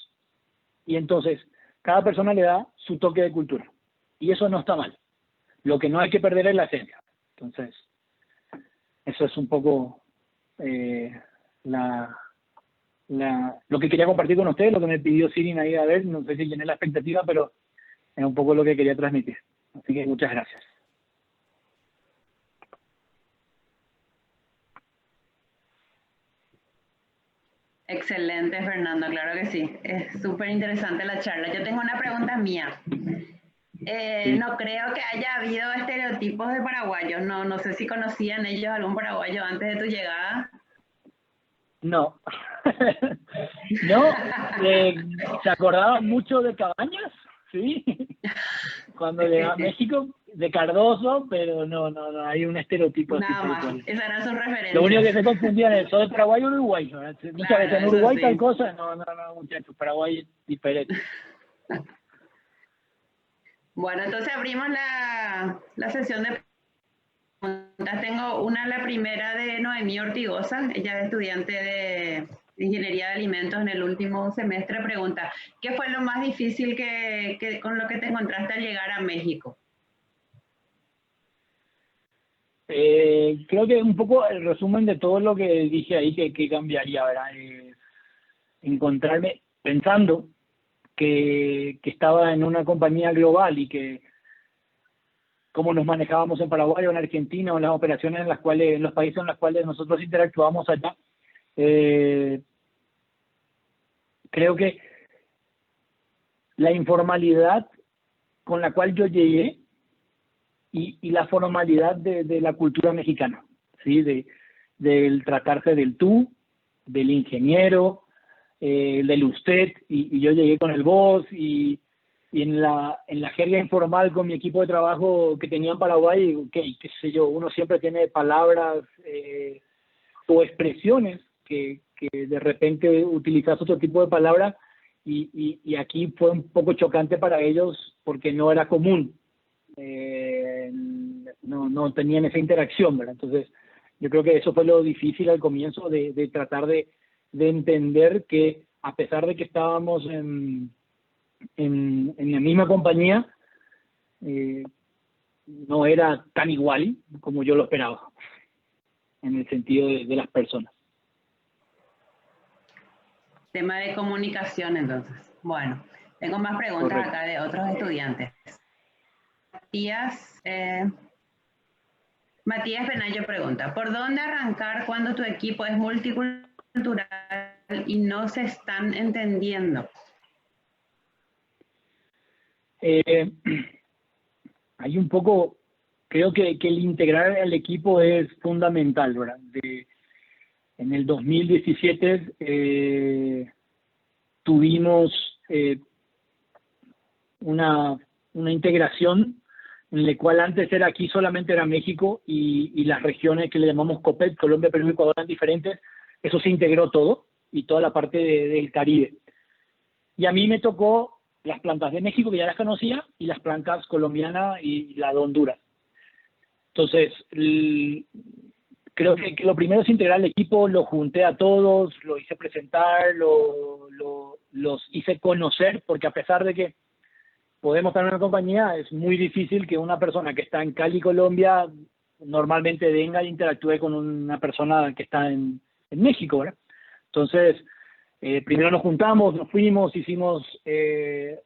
S3: Y entonces, cada persona le da su toque de cultura. Y eso no está mal. Lo que no hay que perder es la esencia. Entonces, eso es un poco lo que quería compartir con ustedes, lo que me pidió Sirin ahí a ver. No sé si llené la expectativa, pero es un poco lo que quería transmitir. Así que muchas gracias.
S2: Excelente, Fernando, claro que sí. Es súper interesante la charla. Yo tengo una pregunta mía.
S3: Sí.
S2: No creo que haya habido estereotipos de paraguayos. No sé si conocían ellos algún paraguayo antes de tu llegada.
S3: No. No, se acordaban mucho de Cabañas, ¿sí? Cuando llegaba a México, de Cardoso, pero no, hay un estereotipo así
S2: Nada
S3: tal
S2: más,
S3: cual.
S2: esas eran sus referencias.
S3: Lo único que se confundían es, ¿soy Paraguay o Uruguay? ¿No? Muchas
S2: Claro,
S3: veces en
S2: eso
S3: Uruguay
S2: sí.
S3: tal cosa, no, muchachos, Paraguay es diferente.
S2: Bueno, entonces abrimos la sesión de preguntas. Tengo la primera de Noemí Ortigosa, ella es estudiante de Ingeniería de Alimentos en el último semestre. Pregunta, ¿qué fue lo más difícil con lo que te encontraste al llegar a México?
S3: Creo que un poco el resumen de todo lo que dije ahí que cambiaría, ¿verdad? Encontrarme pensando que estaba en una compañía global y que cómo nos manejábamos en Paraguay o en Argentina o en las operaciones en los países en los cuales nosotros interactuamos allá. Creo que la informalidad con la cual yo llegué y la formalidad de la cultura mexicana, ¿sí? Del tratarse del tú, del ingeniero, del usted, y yo llegué con el vos, y en la jerga informal con mi equipo de trabajo que tenía en Paraguay, qué sé yo, uno siempre tiene palabras o expresiones que de repente utilizas otro tipo de palabras, y aquí fue un poco chocante para ellos porque no era común. No tenían esa interacción, ¿verdad? Entonces, yo creo que eso fue lo difícil al comienzo de tratar de entender que a pesar de que estábamos en la misma compañía, no era tan igual como yo lo esperaba, en el sentido de las personas.
S2: Tema de comunicación, entonces. Bueno, tengo más preguntas
S3: Correcto.
S2: acá de otros estudiantes. Matías Benayo pregunta, ¿por dónde arrancar cuando tu equipo es multicultural y no se están entendiendo?
S3: Hay un poco, creo que el integrar al equipo es fundamental, ¿verdad? En el 2017 tuvimos una integración en la cual antes era aquí solamente era México y las regiones que le llamamos COPET, Colombia, Perú y Ecuador, eran diferentes. Eso se integró todo y toda la parte del Caribe. Y a mí me tocó las plantas de México, que ya las conocía, y las plantas colombianas y la de Honduras. Entonces, creo que lo primero es integrar el equipo, lo junté a todos, lo hice presentar, los hice conocer, porque a pesar de que podemos estar en una compañía, es muy difícil que una persona que está en Cali, Colombia, normalmente venga e interactúe con una persona que está en México, ¿verdad? Entonces, primero nos juntamos, nos fuimos, hicimos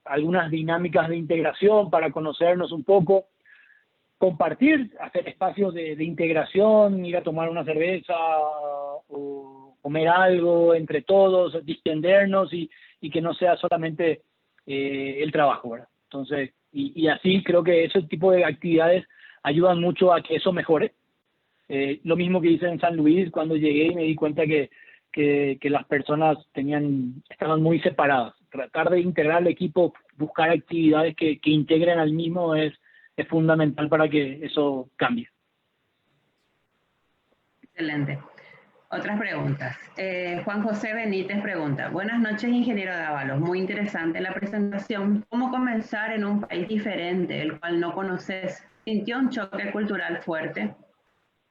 S3: algunas dinámicas de integración para conocernos un poco, compartir, hacer espacios de integración, ir a tomar una cerveza o comer algo entre todos, distendernos y que no sea solamente el trabajo, ¿verdad? Entonces, y así creo que ese tipo de actividades ayudan mucho a que eso mejore. Lo mismo que hice en San Luis cuando llegué y me di cuenta que las personas estaban muy separadas. Tratar de integrar al equipo, buscar actividades que integren al mismo es fundamental para que eso cambie.
S2: Excelente. Otras preguntas. Juan José Benítez pregunta, buenas noches, ingeniero Dávalos. Muy interesante la presentación. ¿Cómo comenzar en un país diferente, el cual no conoces? ¿Sintió un choque cultural fuerte?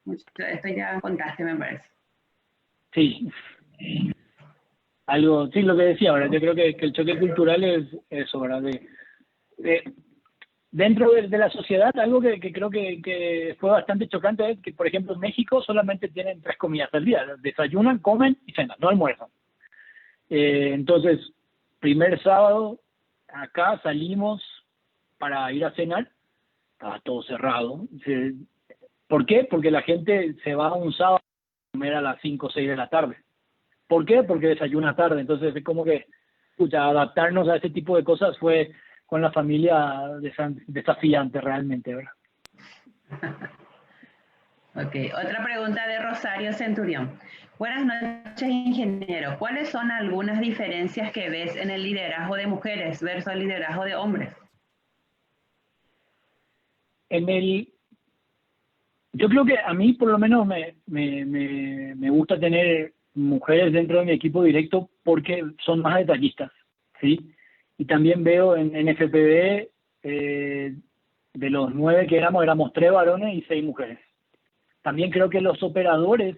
S2: Esto ya contaste, me parece.
S3: Sí. Sí, lo que decía ahora, yo creo que el choque cultural es eso, ¿verdad? Dentro de la sociedad, algo que creo que fue bastante chocante es que, por ejemplo, en México solamente tienen 3 comidas al día. Desayunan, comen y cenan, no almuerzan. Entonces, primer sábado, acá salimos para ir a cenar, estaba todo cerrado. ¿Por qué? Porque la gente se va un sábado a comer a las 5 o 6 de la tarde. ¿Por qué? Porque desayuna tarde. Entonces, es como que adaptarnos a ese tipo de cosas fue con la familia desafiante realmente, ¿verdad?
S2: Ok, otra pregunta de Rosario Centurión. Buenas noches, ingeniero. ¿Cuáles son algunas diferencias que ves en el liderazgo de mujeres versus el liderazgo de hombres?
S3: Yo creo que a mí por lo menos me gusta tener mujeres dentro de mi equipo directo porque son más detallistas, ¿sí? Y también veo en FPV, de los 9 que éramos 3 varones y 6 mujeres. También creo que los operadores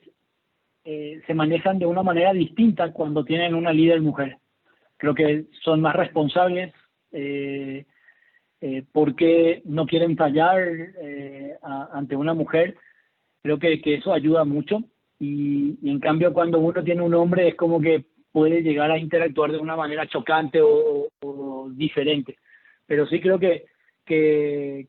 S3: se manejan de una manera distinta cuando tienen una líder mujer. Creo que son más responsables porque no quieren fallar ante una mujer. Creo que eso ayuda mucho. Y en cambio cuando uno tiene un hombre es como que puede llegar a interactuar de una manera chocante o diferente. Pero sí creo que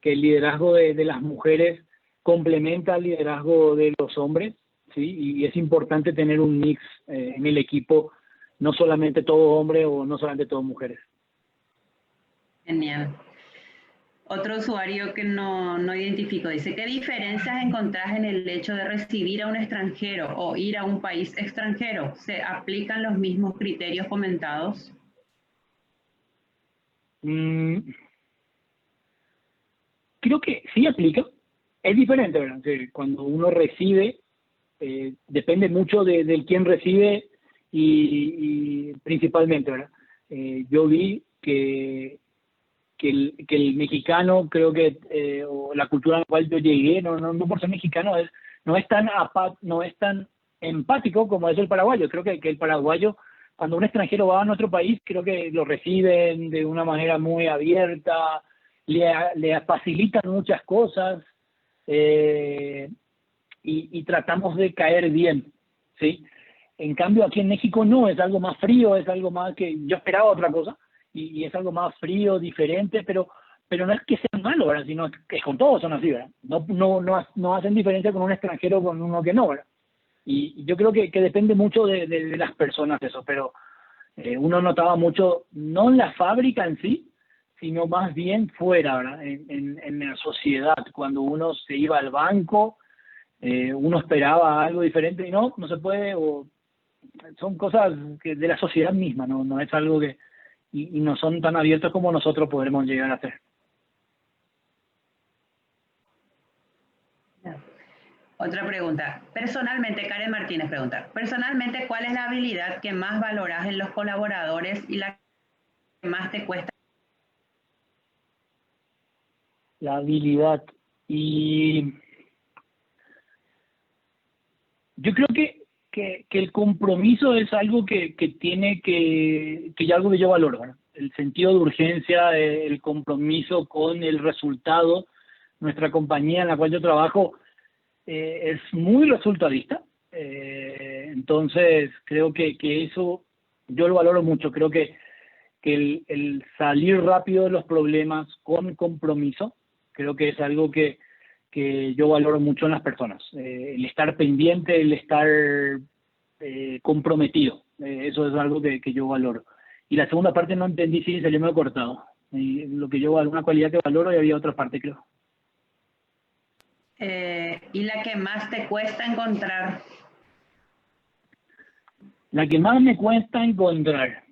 S3: el liderazgo de las mujeres complementa al liderazgo de los hombres, ¿sí? Y es importante tener un mix en el equipo, no solamente todo hombre o no solamente todo mujeres.
S2: Genial. Otro usuario que no identifico dice, ¿qué diferencias encontrás en el hecho de recibir a un extranjero o ir a un país extranjero? ¿Se aplican los mismos criterios comentados?
S3: Creo que sí aplica. Es diferente, ¿verdad? Sí, cuando uno recibe, depende mucho del quién recibe y principalmente, ¿verdad? Yo vi que el mexicano, creo que o la cultura a la cual yo llegué, no por ser mexicano, no es tan empático como es el paraguayo. Creo que el paraguayo, cuando un extranjero va a nuestro país, creo que lo reciben de una manera muy abierta, le facilitan muchas cosas y tratamos de caer bien, ¿sí? En cambio, aquí en México no, es algo más frío, es algo más que yo esperaba otra cosa, y es algo más frío, diferente, pero no es que sea malo, ¿verdad? Sino que con todos son así, ¿verdad? No hacen diferencia con un extranjero con uno que no, ¿verdad? Y yo creo que depende mucho de las personas eso, pero uno notaba mucho, no en la fábrica en sí, sino más bien fuera, ¿verdad? En la sociedad, cuando uno se iba al banco, uno esperaba algo diferente y no se puede, o son cosas que de la sociedad misma, no es algo que, y no son tan abiertos como nosotros podremos llegar a hacer.
S2: Otra pregunta. Personalmente, Karen Martínez pregunta, personalmente, ¿cuál es la habilidad que más valoras en los colaboradores y la que más te cuesta?
S3: La habilidad. Y yo creo que el compromiso es algo que tiene que es algo que yo valoro, ¿verdad? El sentido de urgencia, el compromiso con el resultado. Nuestra compañía en la cual yo trabajo es muy resultadista. Entonces, creo que eso yo lo valoro mucho. Creo que el salir rápido de los problemas con compromiso, creo que es algo que yo valoro mucho en las personas. El estar pendiente, el estar comprometido. Eso es algo que yo valoro. Y la segunda parte no entendí, si salió medio cortado. Lo que yo, una cualidad que valoro, y había otra parte, creo.
S2: ¿Y la que más te cuesta encontrar?
S3: La que más me cuesta encontrar.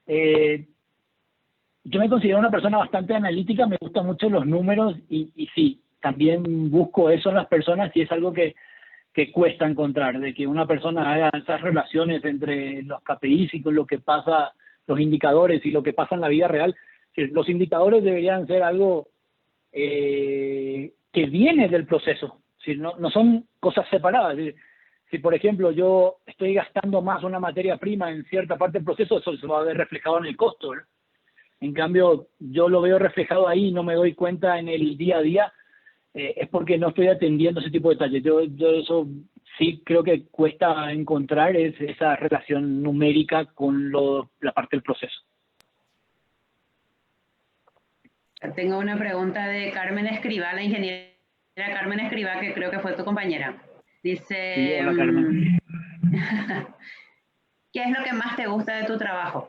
S3: Yo me considero una persona bastante analítica, me gustan mucho los números y sí, también busco eso en las personas y es algo que cuesta encontrar, de que una persona haga esas relaciones entre los KPIs y con lo que pasa, los indicadores y lo que pasa en la vida real. Los indicadores deberían ser algo que viene del proceso, no son cosas separadas. Si, por ejemplo, yo estoy gastando más una materia prima en cierta parte del proceso, eso se va a ver reflejado en el costo, ¿verdad? En cambio, yo lo veo reflejado ahí y no me doy cuenta en el día a día, es porque no estoy atendiendo ese tipo de detalles. Yo eso sí creo que cuesta encontrar esa relación numérica con la parte del proceso.
S2: Tengo una pregunta de Carmen Escrivá, la ingeniera Carmen Escrivá, que creo que fue tu compañera. Dice,
S3: sí, hola, Carmen.
S2: ¿Qué es lo que más te gusta de tu trabajo?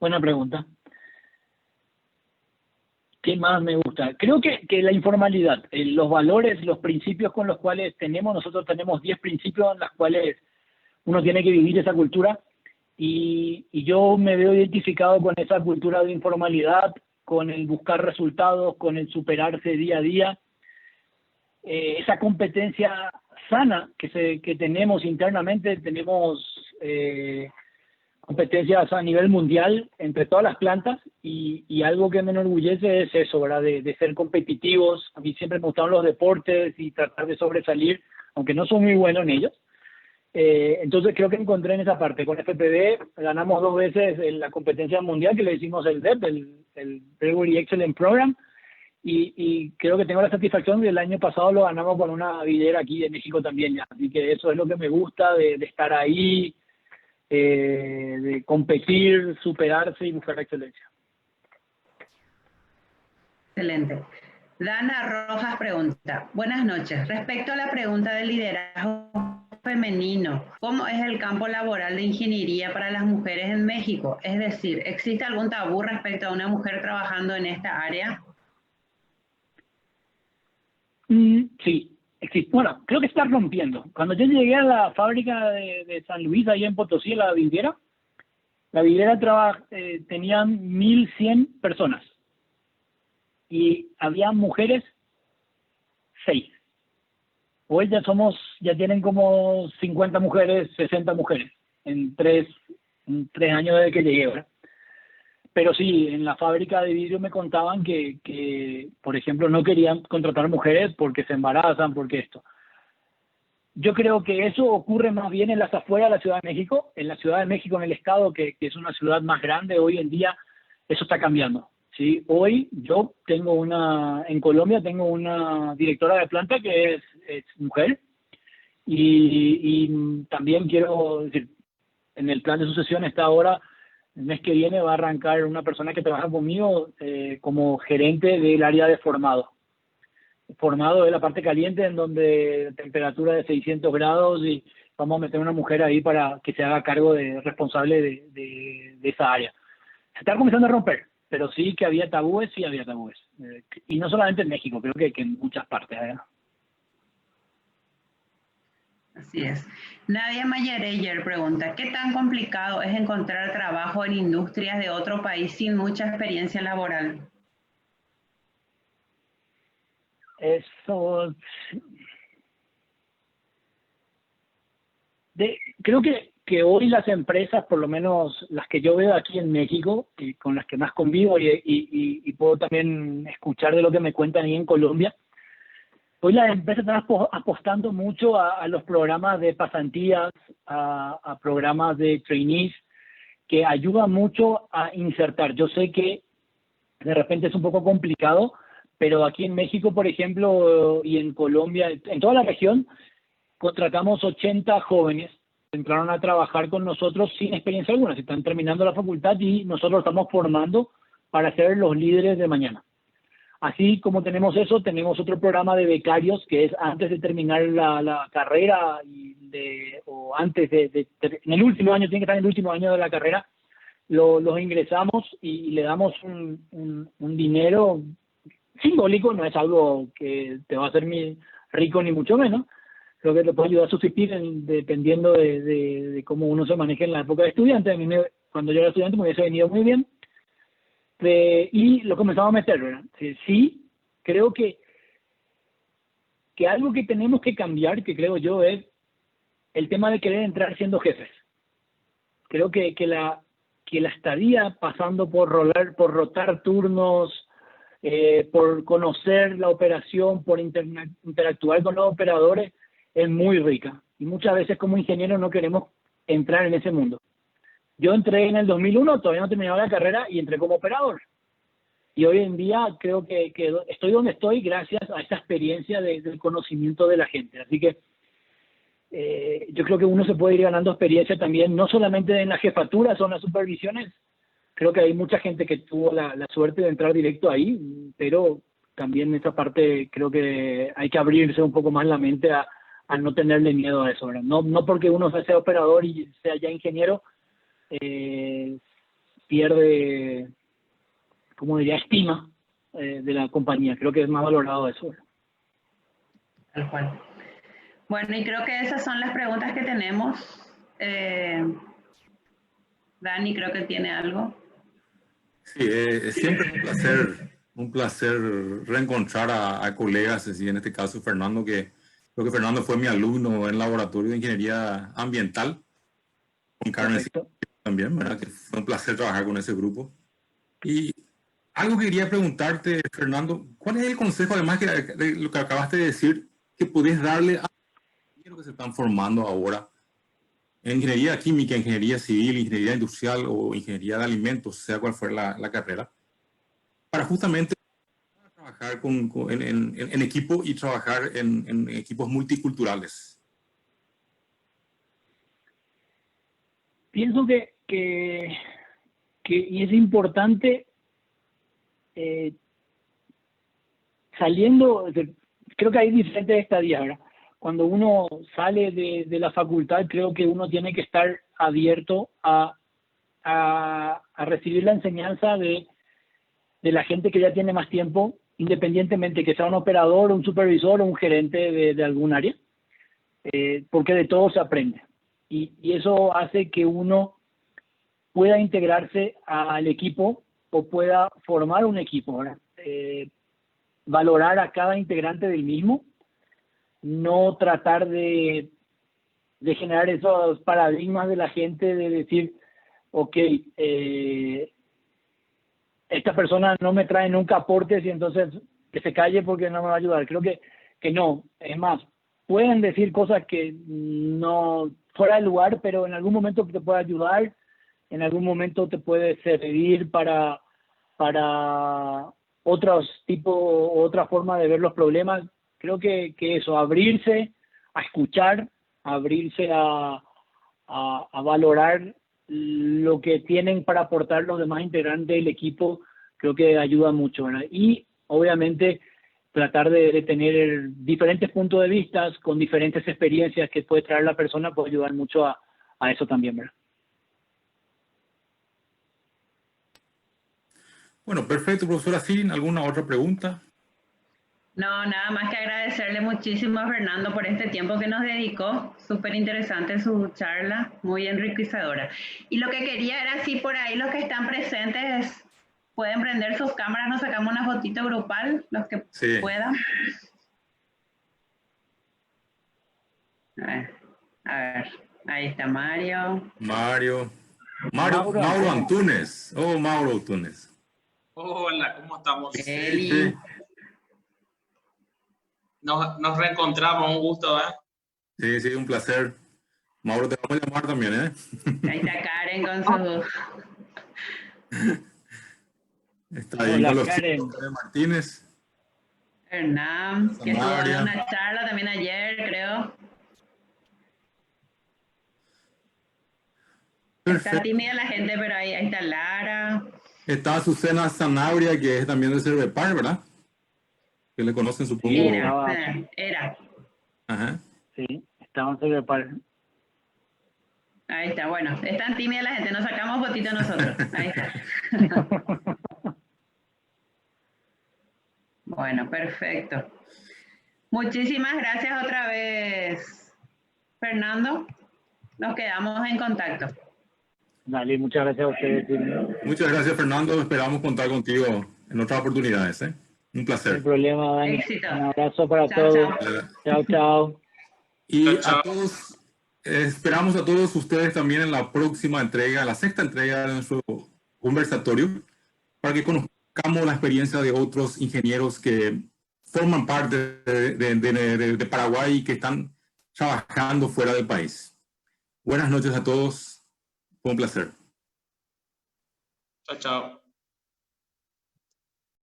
S3: Buena pregunta. ¿Qué más me gusta? Creo que la informalidad, los valores, los principios con los cuales nosotros tenemos 10 principios en los cuales uno tiene que vivir esa cultura y yo me veo identificado con esa cultura de informalidad, con el buscar resultados, con el superarse día a día, esa competencia sana que tenemos internamente, tenemos competencias a nivel mundial entre todas las plantas y algo que me enorgullece es eso, ¿verdad? De ser competitivos. A mí siempre me gustaron los deportes y tratar de sobresalir, aunque no soy muy bueno en ellos. Entonces creo que encontré en esa parte. Con FPD ganamos 2 veces en la competencia mundial que le decimos el DEP, el Brewery Excellence Program, y creo que tengo la satisfacción de el año pasado lo ganamos con una videra aquí en México también ya. Así que eso es lo que me gusta de estar ahí, de competir, superarse y buscar la excelencia.
S2: Excelente. Dana Rojas pregunta, buenas noches. Respecto a la pregunta del liderazgo femenino, ¿cómo es el campo laboral de ingeniería para las mujeres en México? Es decir, ¿existe algún tabú respecto a una mujer trabajando en esta área?
S3: Sí, existe. Bueno, creo que está rompiendo. Cuando yo llegué a la fábrica de San Luis, allá en Potosí, la vidriera tenían 1.100 personas y había mujeres 6. Hoy ya tienen como 50 mujeres, 60 mujeres en 3 años desde que llegué, ¿verdad? Pero sí, en la fábrica de vidrio me contaban que, por ejemplo, no querían contratar mujeres porque se embarazan, porque esto. Yo creo que eso ocurre más bien en las afueras de la Ciudad de México. En la Ciudad de México, en el estado, que es una ciudad más grande, hoy en día eso está cambiando, ¿sí? Hoy yo en Colombia tengo una directora de planta que es mujer y también quiero decir, en el plan de sucesión está ahora. El mes que viene va a arrancar una persona que trabaja conmigo como gerente del área de formado. Formado es la parte caliente en donde temperatura de 600 grados y vamos a meter una mujer ahí para que se haga cargo responsable de esa área. Se está comenzando a romper, pero sí que había tabúes, y no solamente en México, creo que en muchas partes.
S2: Así es. Nadia Mayereyer pregunta, ¿qué tan complicado es encontrar trabajo en industrias de otro país sin mucha experiencia laboral?
S3: Eso... creo que hoy las empresas, por lo menos las que yo veo aquí en México, y con las que más convivo y puedo también escuchar de lo que me cuentan ahí en Colombia, hoy las empresas están apostando mucho a los programas de pasantías, a programas de trainees, que ayudan mucho a insertar. Yo sé que de repente es un poco complicado, pero aquí en México, por ejemplo, y en Colombia, en toda la región, contratamos 80 jóvenes que entraron a trabajar con nosotros sin experiencia alguna, se están terminando la facultad y nosotros estamos formando para ser los líderes de mañana. Así como tenemos eso, tenemos otro programa de becarios que es antes de terminar la carrera o antes en el último año, tiene que estar en el último año de la carrera, los ingresamos y le damos un dinero simbólico, no es algo que te va a hacer rico ni mucho menos, creo que te puede ayudar a subsistir dependiendo de cómo uno se maneje en la época de estudiante. A mí cuando yo era estudiante me hubiese venido muy bien. Y lo comenzamos a meter, ¿verdad? Sí, creo que algo que tenemos que cambiar, que creo yo, es el tema de querer entrar siendo jefes. Creo que la estadía pasando por rotar turnos, por conocer la operación, por interactuar con los operadores, es muy rica. Y muchas veces como ingenieros no queremos entrar en ese mundo. Yo entré en el 2001, todavía no terminaba la carrera y entré como operador. Y hoy en día creo que estoy donde estoy gracias a esta experiencia del conocimiento de la gente. Así que yo creo que uno se puede ir ganando experiencia también, no solamente en la jefatura, son las supervisiones. Creo que hay mucha gente que tuvo la suerte de entrar directo ahí, pero también en esta parte creo que hay que abrirse un poco más la mente a no tenerle miedo a eso, ¿verdad? No porque uno sea operador y sea ya ingeniero, pierde, como diría, estima de la compañía. Creo que es más valorado eso.
S2: Tal cual. Bueno, y creo que esas son las preguntas que tenemos. Dani, creo que tiene algo.
S1: Sí, siempre es un placer reencontrar a colegas, así en este caso Fernando, que creo que Fernando fue mi alumno en laboratorio de ingeniería ambiental, con Carmen también, ¿verdad? Que fue un placer trabajar con ese grupo. Y algo que quería preguntarte, Fernando, ¿cuál es el consejo, además de lo que acabaste de decir, que podés darle a los que se están formando ahora en ingeniería química, ingeniería civil, ingeniería industrial o ingeniería de alimentos, sea cual fuera la carrera, para justamente trabajar en equipo y trabajar en equipos multiculturales?
S3: Pienso que y es importante creo que hay diferentes estadías, ¿verdad? Cuando uno sale de la facultad, creo que uno tiene que estar abierto a recibir la enseñanza de la gente que ya tiene más tiempo, independientemente que sea un operador, un supervisor o un gerente de algún área, porque de todo se aprende. Y eso hace que uno pueda integrarse al equipo o pueda formar un equipo, ¿verdad? Valorar a cada integrante del mismo, no tratar de generar esos paradigmas de la gente de decir, ok, esta persona no me trae nunca aportes y entonces que se calle porque no me va a ayudar. Creo que no, es más, pueden decir cosas que no fuera de lugar, pero en algún momento te puede ayudar, en algún momento te puede servir para otra forma de ver los problemas. Creo que eso, abrirse a escuchar, abrirse a valorar lo que tienen para aportar los demás integrantes del equipo, creo que ayuda mucho, ¿verdad? Y obviamente tratar de tener diferentes puntos de vista con diferentes experiencias que puede traer la persona puede ayudar mucho a eso también, ¿verdad?
S1: Bueno, perfecto, profesora Sirin. ¿Alguna otra pregunta?
S2: No, nada más que agradecerle muchísimo a Fernando por este tiempo que nos dedicó. Súper interesante su charla, muy enriquecedora. Y lo que quería era si por ahí los que están presentes pueden prender sus cámaras, nos sacamos una fotito grupal, los que puedan. A ver, ahí está Mario.
S1: Mauro Antunes. Oh, Mauro Antunes.
S4: Hola, ¿cómo estamos?
S2: Eli.
S4: Nos reencontramos, un gusto, ¿eh?
S1: Sí, un placer. Mauro, te vamos a llamar también, ¿eh?
S2: Ahí está Karen con su...
S1: Está ahí
S3: Hola,
S1: con los
S3: Karen.
S1: chicos de Martínez.
S2: Hernán, que estuvo
S1: Samaria.
S2: dando una charla también ayer, creo. Está
S1: Perfecto.
S2: tímida la gente, pero ahí está Lara.
S1: Está Azucena Sanabria, que es también de Cervepar, ¿verdad? Que le conocen, supongo.
S3: Sí,
S2: Era.
S1: Ajá.
S3: Sí, estamos sobre el par.
S2: Ahí está, bueno, es tan tímida la gente, nos sacamos fotito nosotros. Ahí está. Bueno, perfecto. Muchísimas gracias otra vez, Fernando. Nos quedamos en contacto.
S3: Dale, muchas gracias a ustedes. Sí.
S1: Muchas gracias, Fernando. Esperamos contar contigo en otras oportunidades. Un
S3: No hay
S1: placer.
S3: problema, Dani.
S2: Éxito.
S3: Un abrazo para
S2: Chao,
S3: todos.
S2: chao.
S3: Chao, chao.
S1: Y
S4: Chao,
S1: a
S4: chao.
S1: todos, esperamos a todos ustedes también en la próxima entrega, la sexta entrega de nuestro conversatorio, para que conozcamos la experiencia de otros ingenieros que forman parte de Paraguay y que están trabajando fuera del país. Buenas noches a todos. Fue un placer.
S4: Chao, chao.